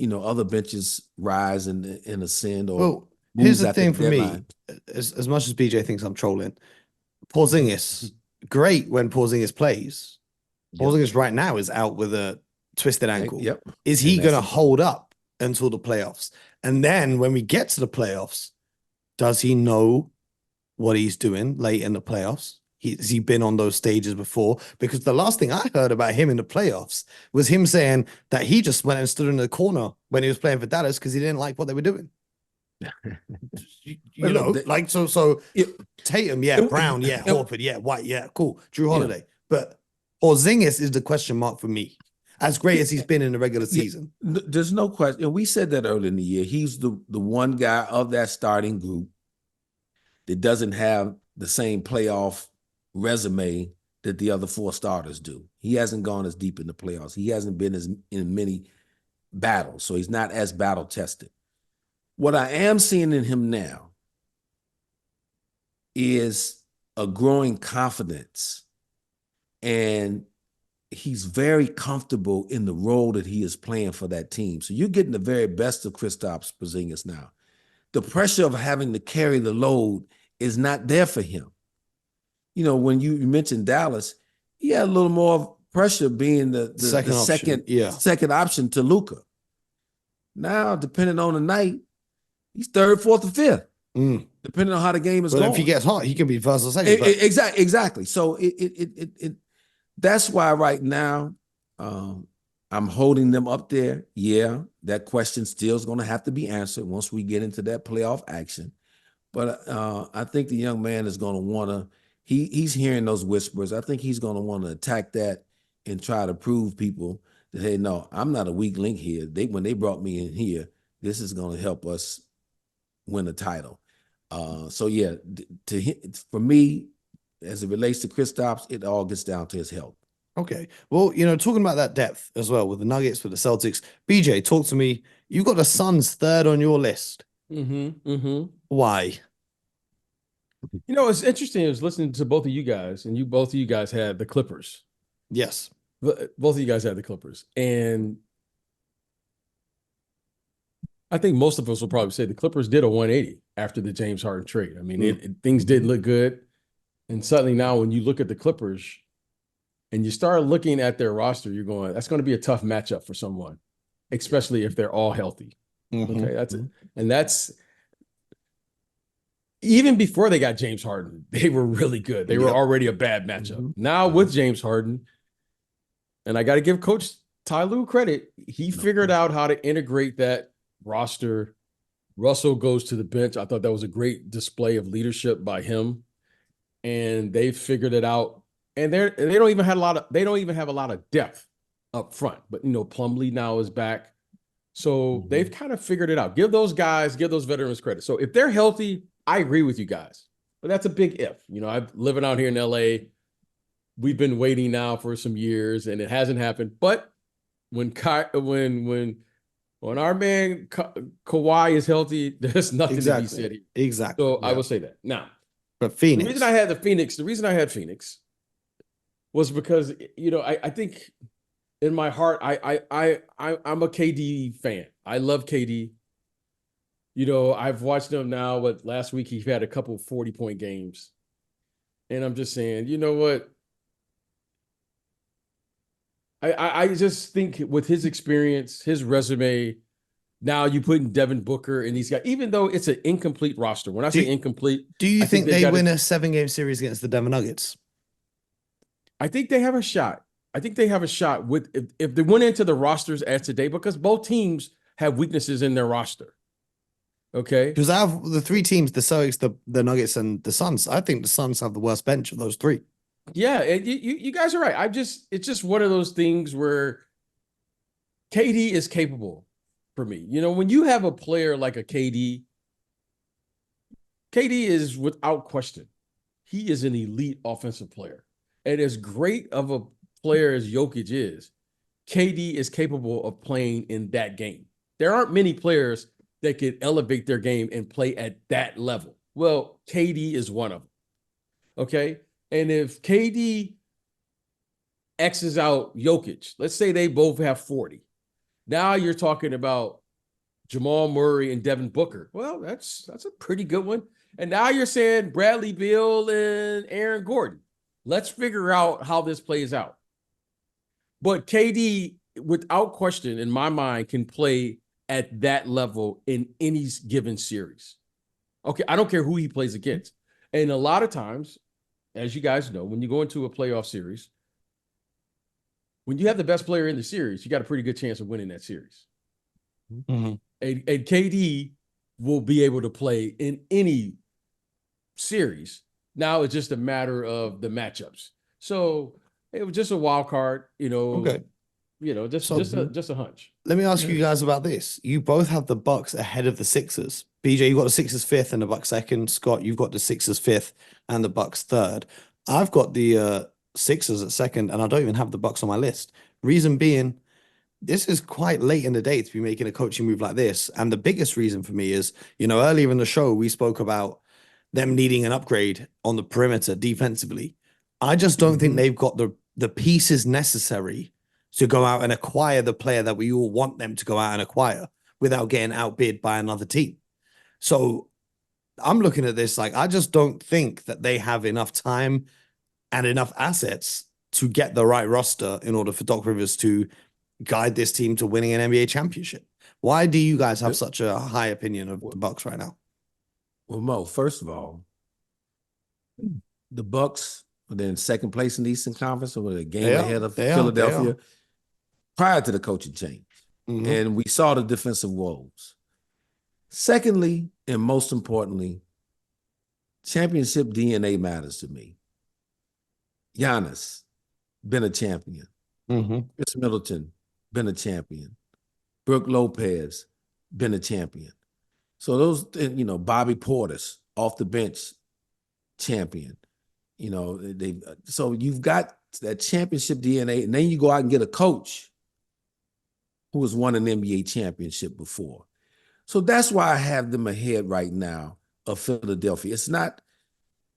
other benches rise and ascend. Or here's the thing for me. As much as BJ thinks I'm trolling, Porzingis, great when Porzingis plays. Porzingis right now is out with a twisted ankle. Is he going to hold up until the playoffs? And then when we get to the playoffs, does he know what he's doing late in the playoffs? Has he been on those stages before? Because the last thing I heard about him in the playoffs was him saying that he just went and stood in the corner when he was playing for Dallas because he didn't like what they were doing. So Tatum, Brown, Horford, White, cool. Drew Holiday. But Porzingis is the question mark for me. As great as he's been in the regular season. There's no question. And we said that early in the year. He's the one guy of that starting group that doesn't have the same playoff resume that the other 4 starters do. He hasn't gone as deep in the playoffs. He hasn't been in many battles, so he's not as battle tested. What I am seeing in him now is a growing confidence, and he's very comfortable in the role that he is playing for that team. So you're getting the very best of Kristaps Porzingis now. The pressure of having to carry the load is not there for him. When you mentioned Dallas, he had a little more pressure being the second option to Luka. Now, depending on the night, he's 3rd, 4th, or 5th. depending on how the game is But going. if he gets hot, he can be first or second. Exactly. So that's why right now I'm holding them up there. Yeah, that question still is going to have to be answered once we get into that playoff action. But I think the young man is going to want to. He's hearing those whispers. I think he's going to want to attack that and try to prove people that, hey, no, I'm not a weak link here. When they brought me in here, this is going to help us win a title. So yeah, for me, as it relates to Kristaps, it all gets down to his health. Okay. Well, talking about that depth as well with the Nuggets, with the Celtics. BJ, talk to me. You got the Suns third on your list. Why? It's interesting. I was listening to both of you guys, and both of you guys had the Clippers. Yes. Both of you guys had the Clippers. And I think most of us will probably say the Clippers did a 180 after the James Harden trade. I mean, things did look good. And suddenly now when you look at the Clippers and you start looking at their roster, you're going, that's going to be a tough matchup for someone, especially if they're all healthy. Okay, that's it. And that's even before they got James Harden, they were really good. They were already a bad matchup. Now with James Harden, and I got to give Coach Ty Lue credit, he figured out how to integrate that roster. Russell goes to the bench. I thought that was a great display of leadership by him, and they figured it out. And they don't even have a lot of depth up front. But Plumlee now is back, so they've kind of figured it out. Give those veterans credit. So if they're healthy, I agree with you guys, but that's a big if. I'm living out here in LA. We've been waiting now for some years, and it hasn't happened. But when our man Kawhi is healthy, there's nothing to be said here. Exactly. So I will say that. Now, but Phoenix. The reason I had Phoenix was because I think in my heart I'm a KD fan. I love KD. I've watched him now. But last week he had a couple 40-point games, and I'm just saying, you know what? I just think with his experience, his resume, now you put in Devin Booker and these guys, even though it's an incomplete roster. When I say incomplete, do you think they win a 7-game series against the Denver Nuggets? I think they have a shot. I think they have a shot with if they went into the rosters as today, because both teams have weaknesses in their roster. Okay. Because I have the three teams, the Celtics, the Nuggets, and the Suns. I think the Suns have the worst bench of those three. Yeah, and you guys are right. It's just one of those things where KD is capable for me. When you have a player like a KD is without question, he is an elite offensive player. And as great of a player as Jokic is, KD is capable of playing in that game. There aren't many players that can elevate their game and play at that level. Well, KD is one of them. Okay? And if KD X's out Jokic, let's say they both have 40. Now you're talking about Jamal Murray and Devin Booker. Well, that's a pretty good one. And now you're saying Bradley Beal and Aaron Gordon. Let's figure out how this plays out. But KD, without question, in my mind, can play at that level in any given series. Okay, I don't care who he plays against. And a lot of times, as you guys know, when you go into a playoff series, when you have the best player in the series, you got a pretty good chance of winning that series. And KD will be able to play in any series. Now it's just a matter of the matchups. So it was just a wild card, Okay. Just a hunch. Let me ask you guys about this. You both have the Bucks ahead of the Sixers. BJ, you got the Sixers fifth and the Bucks second. Scott, you've got the Sixers fifth and the Bucks third. I've got the Sixers at second, and I don't even have the Bucks on my list. Reason being, this is quite late in the day to be making a coaching move like this. And the biggest reason for me is, earlier in the show, we spoke about them needing an upgrade on the perimeter defensively. I just don't think they've got the pieces necessary to go out and acquire the player that we all want them to go out and acquire without getting outbid by another team. So I'm looking at this like, I just don't think that they have enough time and enough assets to get the right roster in order for Doc Rivers to guide this team to winning an NBA championship. Why do you guys have such a high opinion of the Bucks right now? Well, Mo, first of all, the Bucks were in second place in the Eastern Conference, or were they a game ahead of Philadelphia prior to the coaching change. And we saw the defensive woes. Secondly, and most importantly, championship DNA matters to me. Giannis, been a champion. Chris Middleton, been a champion. Brooke Lopez, been a champion. So those, Bobby Portis, off the bench, champion. So you've got that championship DNA, and then you go out and get a coach who has won an NBA championship before. So that's why I have them ahead right now of Philadelphia. It's not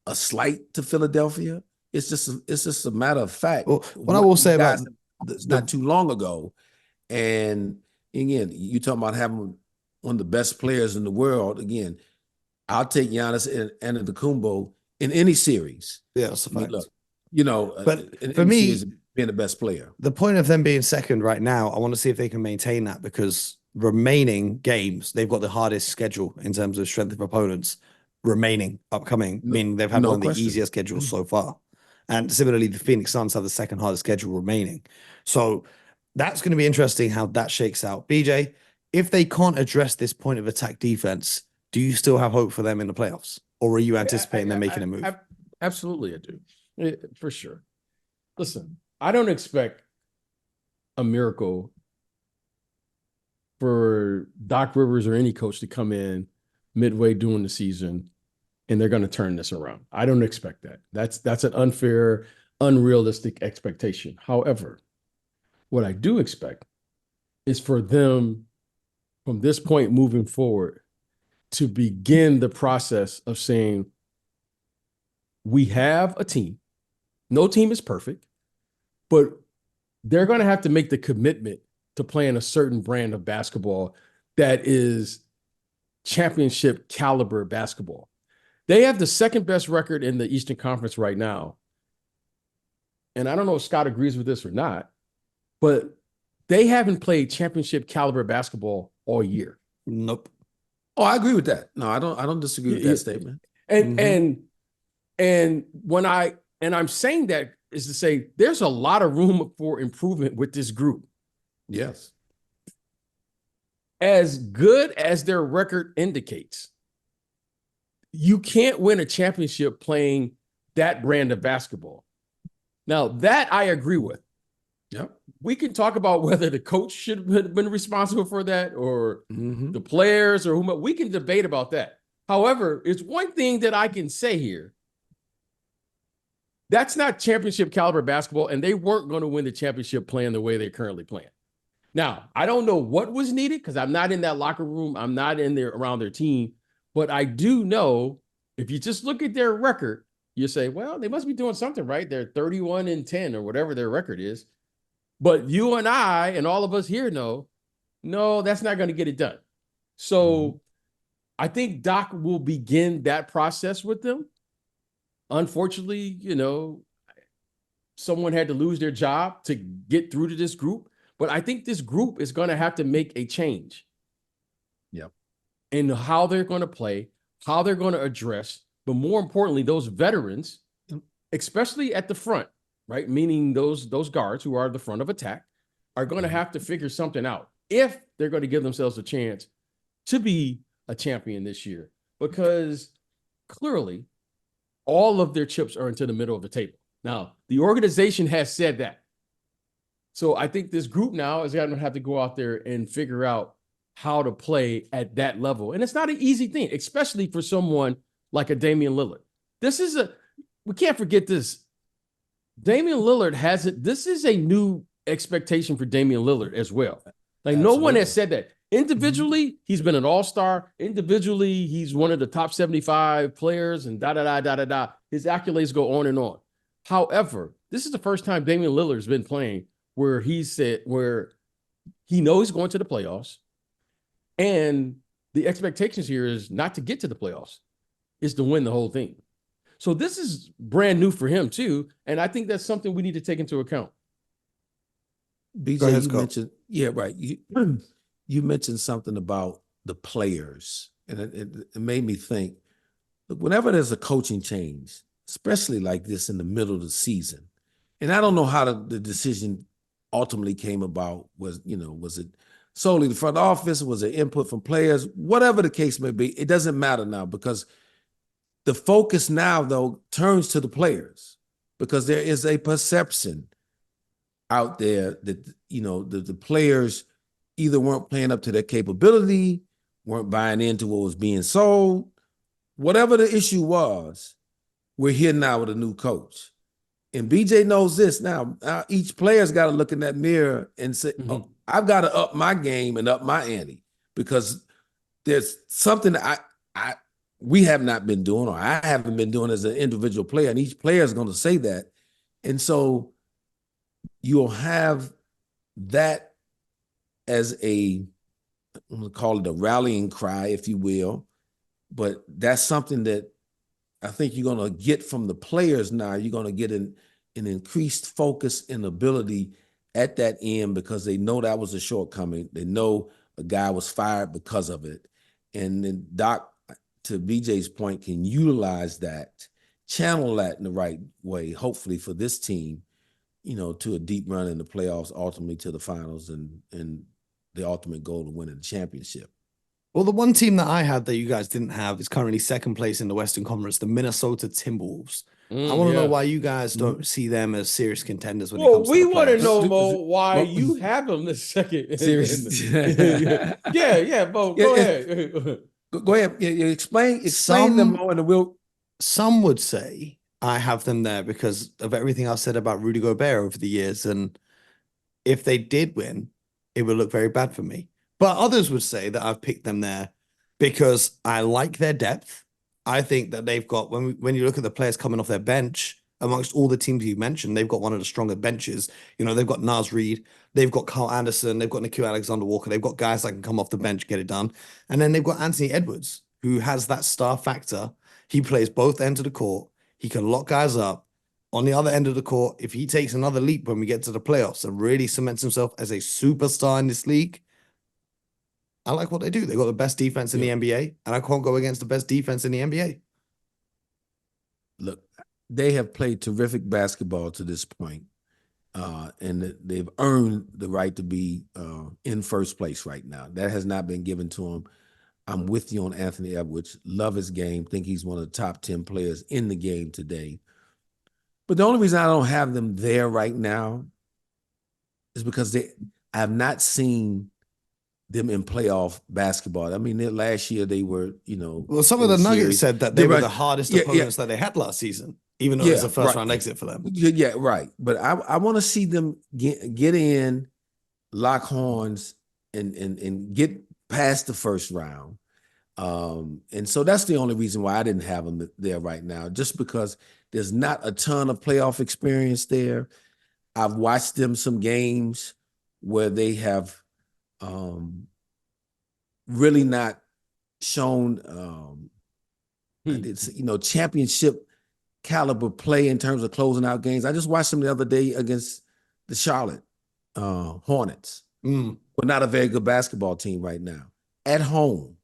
a slight to Philadelphia. It's just a matter of fact. Well, what I will say about not too long ago, and again, you talking about having one of the best players in the world. Again, I'll take Giannis and Antetokounmpo in any series. Yeah, that's a fact. Look, but for me, being the best player. The point of them being second right now, I want to see if they can maintain that, because remaining games, they've got the hardest schedule in terms of strength of opponents remaining upcoming, meaning they've had one of the easiest schedules so far. And similarly, the Phoenix Suns have the second hardest schedule remaining. So that's going to be interesting how that shakes out. BJ, if they can't address this point of attack defense, do you still have hope for them in the playoffs? Or are you anticipating them making a move? Absolutely, I do. For sure. Listen, I don't expect a miracle for Doc Rivers or any coach to come in midway during the season and they're going to turn this around. I don't expect that. That's an unfair, unrealistic expectation. However, what I do expect is for them from this point moving forward to begin the process of saying, we have a team. No team is perfect, but they're going to have to make the commitment to playing a certain brand of basketball that is championship caliber basketball. They have the second best record in the Eastern Conference right now. And I don't know if Scott agrees with this or not, but they haven't played championship caliber basketball all year. Nope. Oh, I agree with that. No, I don't disagree with that statement. And when I'm saying that is to say there's a lot of room for improvement with this group. Yes. As good as their record indicates, you can't win a championship playing that brand of basketball. Now, that I agree with. Yep. We can talk about whether the coach should have been responsible for that or the players or whomever. We can debate about that. However, it's one thing that I can say here. That's not championship caliber basketball, and they weren't going to win the championship playing the way they're currently playing. Now, I don't know what was needed because I'm not in that locker room. I'm not in there around their team. But I do know if you just look at their record, you say, well, they must be doing something right. They're 31-10 or whatever their record is. But you and I and all of us here know, no, that's not going to get it done. So I think Doc will begin that process with them. Unfortunately, someone had to lose their job to get through to this group. But I think this group is going to have to make a change. Yep. In how they're going to play, how they're going to address, but more importantly, those veterans, especially at the front, right? Meaning those guards who are the front of attack are going to have to figure something out if they're going to give themselves a chance to be a champion this year, because clearly all of their chips are into the middle of the table. Now, the organization has said that. So I think this group now is going to have to go out there and figure out how to play at that level. And it's not an easy thing, especially for someone like a Damian Lillard. We can't forget this. Damian Lillard this is a new expectation for Damian Lillard as well. Like Absolutely. No one has said that. Individually, he's been an all-star. Individually, he's one of the top 75 players and da-da-da-da-da-da. His accolades go on and on. However, this is the first time Damian Lillard's been playing where he knows he's going to the playoffs. And the expectations here is not to get to the playoffs, is to win the whole thing. So this is brand new for him too. And I think that's something we need to take into account. BJ, you mentioned, yeah, right. You mentioned something about the players, and it made me think, look, whenever there's a coaching change, especially like this in the middle of the season, and I don't know how the decision ultimately came about. Was it solely the front office? Was it input from players? Whatever the case may be, it doesn't matter now because the focus now, though, turns to the players because there is a perception out there that, the players either weren't playing up to their capability, weren't buying into what was being sold. Whatever the issue was, we're here now with a new coach. And BJ knows this now. Each player's got to look in that mirror and say, oh, I've got to up my game and up my ante because there's something that we have not been doing, or I haven't been doing as an individual player, and each player is going to say that. And so you'll have that as I'm going to call it a rallying cry, if you will, but that's something that I think you're going to get from the players now. You're going to get an increased focus and ability at that end because they know that was a shortcoming. They know a guy was fired because of it. And then Doc, to BJ's point, can utilize that, channel that in the right way, hopefully for this team, to a deep run in the playoffs, ultimately to the finals and the ultimate goal of winning the championship. Well, the one team that I had that you guys didn't have is currently second place in the Western Conference, the Minnesota Timberwolves. I want to know why you guys don't see them as serious contenders when it comes to the playoffs. We want to know, Mo, why you have them the second. Serious. Yeah, Mo, go ahead. Go ahead. Explain them, Mo, and we'll. Some would say I have them there because of everything I've said about Rudy Gobert over the years. And if they did win, it would look very bad for me. But others would say that I've picked them there because I like their depth. I think that they've got, when you look at the players coming off their bench, amongst all the teams you mentioned, they've got one of the stronger benches. They've got Naz Reid, they've got Carl Anderson, they've got Nickeil Alexander-Walker, they've got guys that can come off the bench, get it done. And then they've got Anthony Edwards, who has that star factor. He plays both ends of the court. He can lock guys up. On the other end of the court, if he takes another leap when we get to the playoffs and really cements himself as a superstar in this league, I like what they do. They got the best defense in the NBA, and I can't go against the best defense in the NBA. Look, they have played terrific basketball to this point, and they've earned the right to be in first place right now. That has not been given to them. I'm with you on Anthony Edwards. Love his game. Think he's one of the top 10 players in the game today. But the only reason I don't have them there right now is because I have not seen them in playoff basketball. I mean, last year they were, Well, some of the Nuggets said that they were the hardest opponents that they had last season, even though it was a first-round exit for them. Yeah, right. But I want to see them get in, lock horns, and get past the first round. And so that's the only reason why I didn't have them there right now, just because there's not a ton of playoff experience there. I've watched them some games where they have really not shown championship caliber play in terms of closing out games. I just watched them the other day against the Charlotte Hornets. We're not a very good basketball team right now. At home,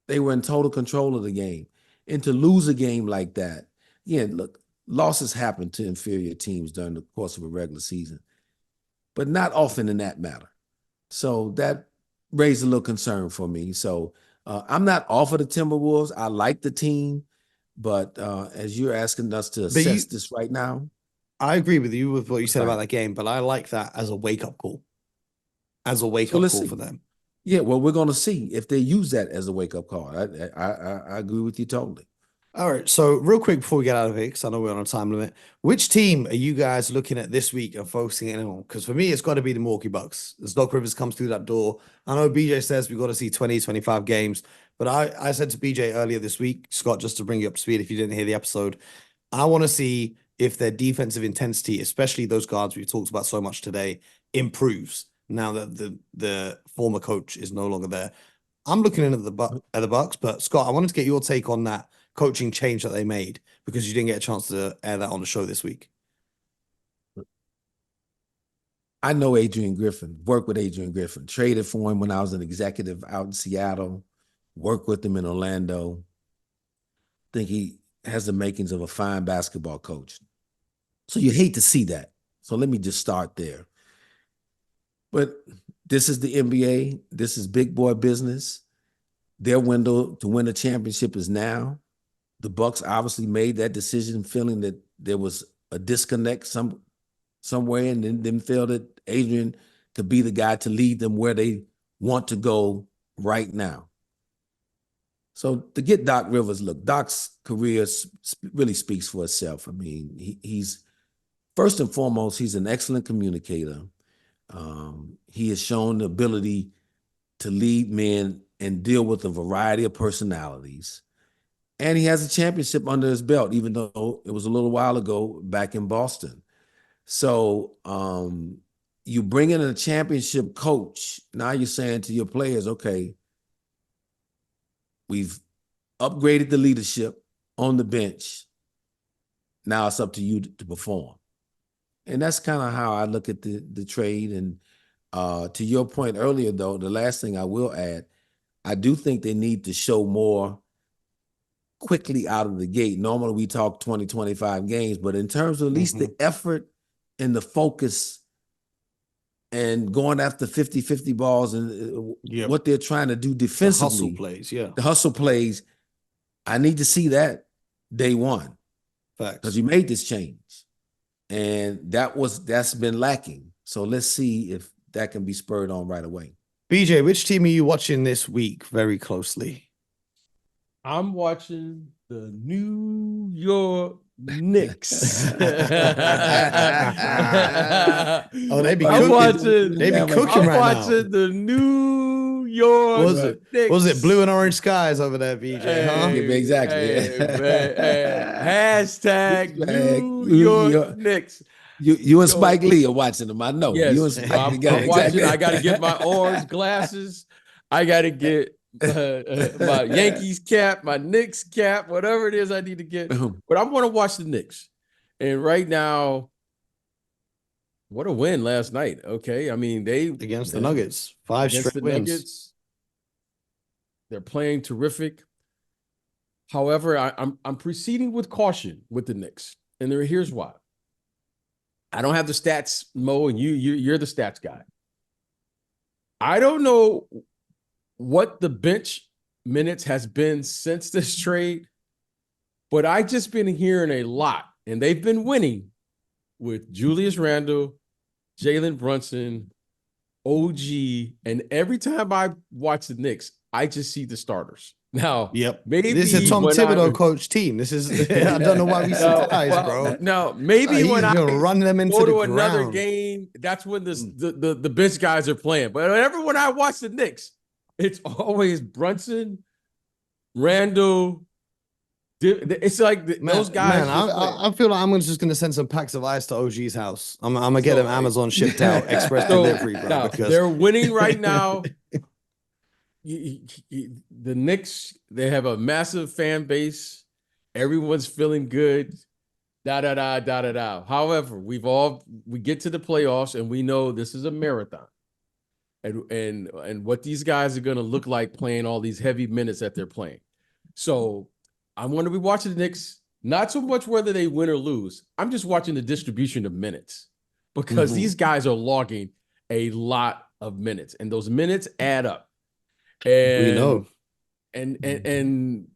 they were in total control of the game. And to lose a game like that, look, losses happen to inferior teams during the course of a regular season, but not often in that matter. So that raised a little concern for me. So I'm not off of the Timberwolves. I like the team, but as you're asking us to assess this right now. I agree with you with what you said about that game, but I like that as a wake-up call. As a wake-up call for them. Yeah, well, we're going to see if they use that as a wake-up call. I agree with you totally. All right, so real quick before we get out of here, because I know we're on a time limit, which team are you guys looking at this week and focusing in on? Because for me, it's got to be the Milwaukee Bucks. As Doc Rivers comes through that door, I know BJ says we've got to see 20, 25 games, but I said to BJ earlier this week, Scott, just to bring you up to speed if you didn't hear the episode, I want to see if their defensive intensity, especially those guards we've talked about so much today, improves now that the former coach is no longer there. I'm looking in at the Bucks, but Scott, I wanted to get your take on that coaching change that they made because you didn't get a chance to air that on the show this week. I know Adrian Griffin, worked with Adrian Griffin, traded for him when I was an executive out in Seattle, worked with him in Orlando. think he has the makings of a fine basketball coach. So you hate to see that. So let me just start there. But this is the NBA. This is big boy business. Their window to win a championship is now. The Bucks obviously made that decision, feeling that there was a disconnect somewhere, and then didn't feel that Adrian could be the guy to lead them where they want to go right now. So to get Doc Rivers, look, Doc's career really speaks for itself. I mean, he's first and foremost, he's an excellent communicator. He has shown the ability to lead men and deal with a variety of personalities. And he has a championship under his belt, even though it was a little while ago back in Boston. So you bring in a championship coach. Now you're saying to your players, okay, we've upgraded the leadership on the bench. Now it's up to you to perform. And that's kind of how I look at the trade. And to your point earlier, though, the last thing I will add, I do think they need to show more quickly out of the gate. Normally we talk 20, 25 games, but in terms of at least the effort and the focus and going after 50-50 balls and what they're trying to do defensively. The hustle plays, yeah. The hustle plays, I need to see that day one. Facts. Because you made this change. And that's been lacking. So let's see if that can be spurred on right away. BJ, which team are you watching this week very closely? I'm watching the New York Knicks. Oh, they be I'm cooking. watching. They be cooking I'm right watching the New York Knicks. Was it blue and orange skies over there, BJ? Huh? Yeah, exactly. Hashtag New York Knicks. You and Spike Lee are watching them. I know. Yes, You and Spike together. I'm watching. Exactly. I got to get my orange glasses. I got to get my Yankees cap, my Knicks cap, whatever it is I need to get. But I'm going to watch the Knicks. And right now, what a win last night. Okay. I mean, they against the Nuggets. 5 straight wins. Nuggets, they're playing terrific. However, I'm proceeding with caution with the Knicks. And here's why. I don't have the stats, Mo, and you're the stats guy. I don't know what the bench minutes has been since this trade, but I just been hearing a lot, and they've been winning with Julius Randle, Jalen Brunson, OG, and every time I watch the Knicks, I just see the starters. Now, maybe this is a Tom Thibodeau coach team. This is I don't know why we surprised, bro. No, maybe when I run them into go to another game, that's when the bench guys are playing. But whenever when I watch the Knicks, it's always Brunson, Randall. It's like those guys. Man, I feel like I'm just going to send some packs of ice to OG's house. I'm going to get them Amazon shipped out, express delivery, bro. Now, because they're winning right now. The Knicks, they have a massive fan base. Everyone's feeling good. However, we get to the playoffs and we know this is a marathon. And what these guys are going to look like playing all these heavy minutes that they're playing. So I'm going to be watching the Knicks, not so much whether they win or lose. I'm just watching the distribution of minutes because these guys are logging a lot of minutes, and those minutes add up. And we know. And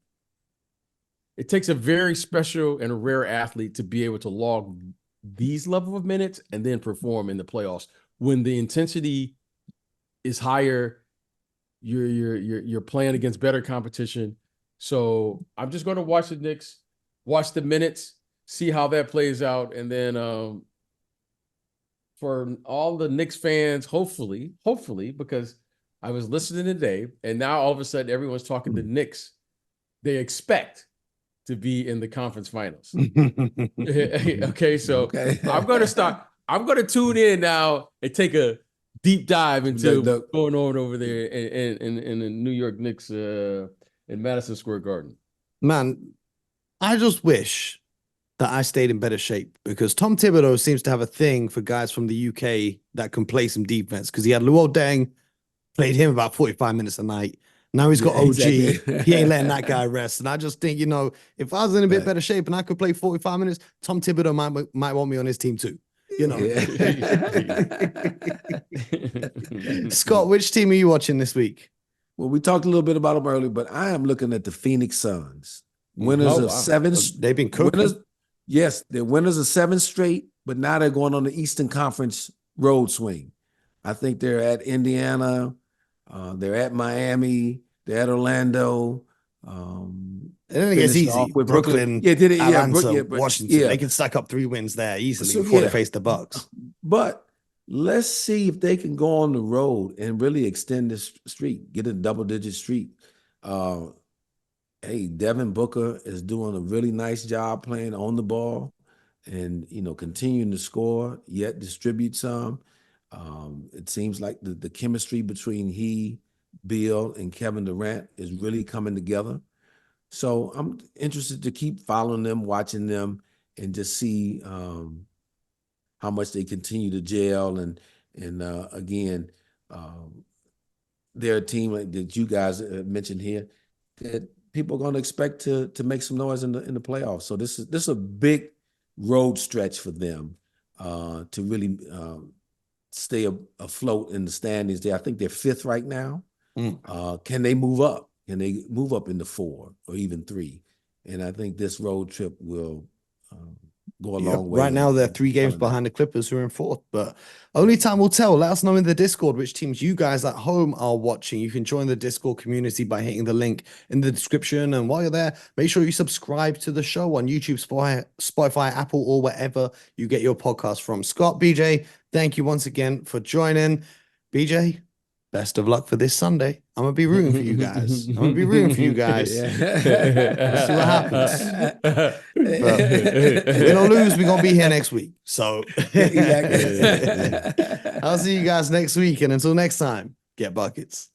it takes a very special and a rare athlete to be able to log these level of minutes and then perform in the playoffs when the intensity is higher. You're playing against better competition. So I'm just going to watch the Knicks, watch the minutes, see how that plays out, and then for all the Knicks fans, hopefully, because I was listening today, and now all of a sudden everyone's talking to Knicks. They expect to be in the conference finals. Okay, so I'm going to tune in now and take a deep dive into what's going on over there in the New York Knicks in Madison Square Garden. Man, I just wish that I stayed in better shape because Tom Thibodeau seems to have a thing for guys from the UK that can play some defense because he had Luol Deng, played him about 45 minutes a night. Now he's got Yeah, OG. exactly. He ain't letting that guy rest. And I just think, if I was in a bit Right. better shape and I could play 45 minutes, Tom Thibodeau might want me on his team too. Yeah. Scott, which team are you watching this week? Well, we talked a little bit about them earlier, but I am looking at the Phoenix Suns, winners Oh, of wow. seven. They've been cooking. Winners, yes, they're winners of 7 straight, but now they're going on the Eastern Conference road swing. I think they're at Indiana, they're at Miami, they're at Orlando. And then it gets Finished off easy. with Brooklyn, Yeah, did it? Yeah, Atlanta, but Washington. yeah. They can stack up 3 wins there easily So, before they yeah. face the Bucks. But let's see if they can go on the road and really extend this streak, get a double-digit streak. Hey, Devin Booker is doing a really nice job playing on the ball and, continuing to score, yet distribute some. It seems like the chemistry between he, Bill, and Kevin Durant is really coming together. So I'm interested to keep following them, watching them, and just see how much they continue to gel. And again, they're a team like that you guys mentioned here that people are going to expect to make some noise in the playoffs. So this is a big road stretch for them to really stay afloat in the standings. I think they're 5th right now. Can they move up? Can they move up into 4 or even 3? And I think this road trip will go a long way. Right now, they're 3 games behind the Clippers, who are in 4th, but only time will tell. Let us know in the Discord which teams you guys at home are watching. You can join the Discord community by hitting the link in the description. And while you're there, make sure you subscribe to the show on YouTube, Spotify, Apple, or wherever you get your podcast from. Scott, BJ, thank you once again for joining. BJ, best of luck for this Sunday. I'm going to be rooting for you guys. I'm going to be rooting for you guys. Yeah. We'll see what happens. But win or lose, we're going to be here next week. So Exactly. I'll see you guys next week. And until next time, get buckets.